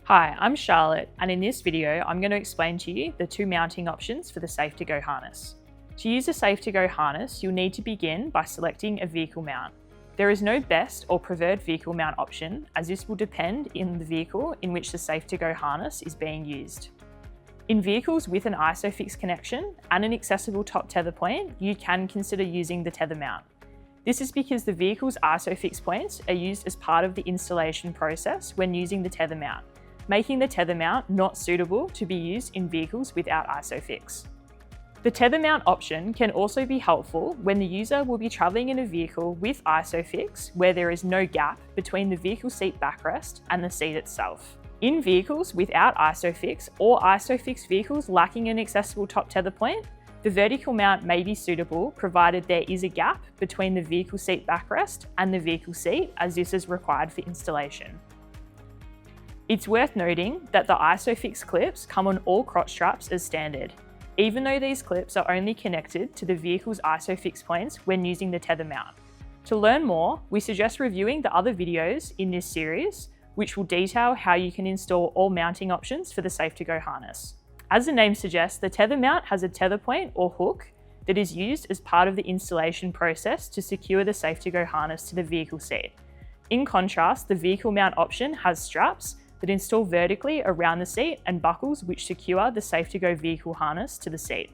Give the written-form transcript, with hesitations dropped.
Hi, I'm Charlotte, and in this video, I'm going to explain to you the two mounting options for the Safe2Go harness. To use a Safe2Go harness, you'll need to begin by selecting a vehicle mount. There is no best or preferred vehicle mount option, as this will depend on the vehicle in which the Safe2Go harness is being used. In vehicles with an ISOFIX connection and an accessible top tether point, you can consider using the tether mount. This is because the vehicle's ISOFIX points are used as part of the installation process when using the tether mount, making the tether mount not suitable to be used in vehicles without ISOFIX. The tether mount option can also be helpful when the user will be travelling in a vehicle with ISOFIX where there is no gap between the vehicle seat backrest and the seat itself. In vehicles without ISOFIX or ISOFIX vehicles lacking an accessible top tether point, the vertical mount may be suitable provided there is a gap between the vehicle seat backrest and the vehicle seat, as this is required for installation. It's worth noting that the ISOFIX clips come on all crotch straps as standard, even though these clips are only connected to the vehicle's ISOFIX points when using the tether mount. To learn more, we suggest reviewing the other videos in this series, which will detail how you can install all mounting options for the Safe2Go harness. As the name suggests, the tether mount has a tether point or hook that is used as part of the installation process to secure the Safe2Go harness to the vehicle seat. In contrast, the vehicle mount option has straps that install vertically around the seat and buckles which secure the Safe2Go vehicle harness to the seat.